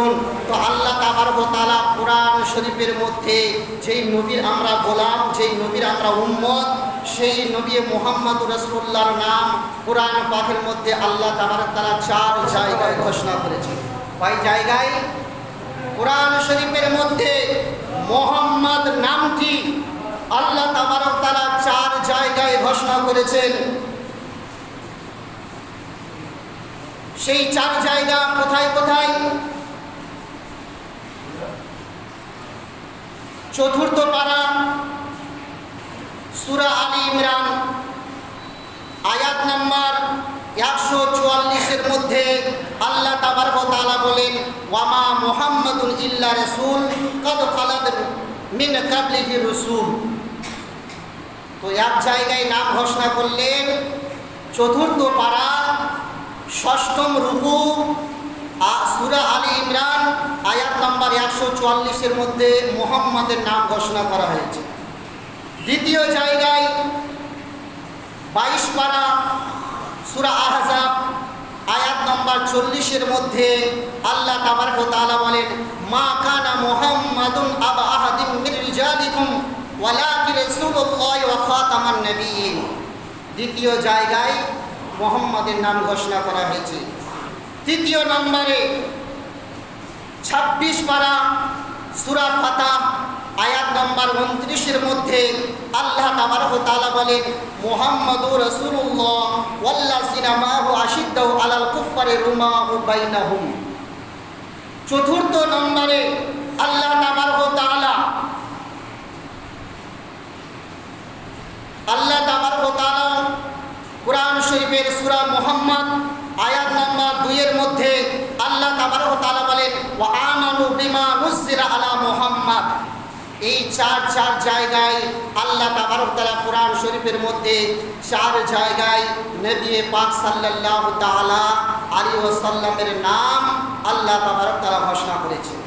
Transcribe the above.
শুনুন। তো আল্লাহ তাবারক ওয়া তাআলা কোরআন শরীফের মধ্যে যেই নবীর আমরা গোলাম, যেই নবীর আমরা উম্মত, সেই নবী মুহাম্মদুর রাসূলুল্লাহর নাম কোরআন পাকের মধ্যে আল্লাহ তাবারক ওয়া তাআলা 4 জায়গায় ঘোষণা করেছেন। কয় জায়গায়? কোরআন শরীফের মধ্যে মুহাম্মদ নামটি আল্লাহ তাবারক ওয়া তাআলা 4 জায়গায় ঘোষণা করেছেন। সেই 4 জায়গা কোথায় কোথায়? চতুর্থ পারা সূরা আলী ইমরান আয়াত নাম্বার 144 এর মধ্যে আল্লাহ তাবারক ওয়া তাআলা বলেন, ওয়ামা মুহাম্মাদুন ইল্লা রাসূল কাদ খালাত মিন কাবলিহি রাসূল। তো এক জায়গায় নাম ঘোষণা করলেন, চতুর্থ পারা ষষ্ঠম রুকু সূরা আলী ইমরান আয়াত নাম্বার 144 এর মধ্যে মুহাম্মাদের নাম ঘোষণা করা হয়েছে। দ্বিতীয় জায়গায় 22 পারা সূরা আহজাব আয়াত নাম্বার 40 এর মধ্যে আল্লাহ তাবারক ওয়া তাআলা বলেন, মা কানা মুহাম্মাদুন আবা আহাদিন মির রিজালিকুম ওয়ালাকিন রাসূলুল্লাহি ওয়া খাতামান নবিয়্যিন। দ্বিতীয় জায়গায় মুহাম্মাদের নাম ঘোষণা করা হয়েছে। তৃতীয় নম্বরে 26 পারা সূরা ফাতহ আয়াত নাম্বার 29 এর মধ্যে আল্লাহ তাবারক ওয়া তাআলা বলেন, মুহাম্মাদুর রাসূলুল্লাহ ওয়াল্লাযিনা মাআহু আশিদ্দাউ আলাল কুফফারি রুমাহু বাইনাহুম। চতুর্থ নম্বরে আল্লাহ তাবারক ওয়া তাআলা কোরআন শরীফের সূরা মুহাম্মদ আয়াত নাম্বার 2 এর মধ্যে আল্লাহ তাবারক ওয়া তাআলা বলেন, ওয়া আমানু বিমা নুযিলা আলা মুহাম্মদ। এই 4 জায়গায় আল্লাহ তাবারক ওয়া তাআলা কোরআন শরীফের মধ্যে 4 জায়গায় নবী পাক সাল্লাল্লাহু তাআলা আলাইহি ওয়াসাল্লামের নাম আল্লাহ তাবারক ওয়া তাআলা ঘোষণা করেছেন।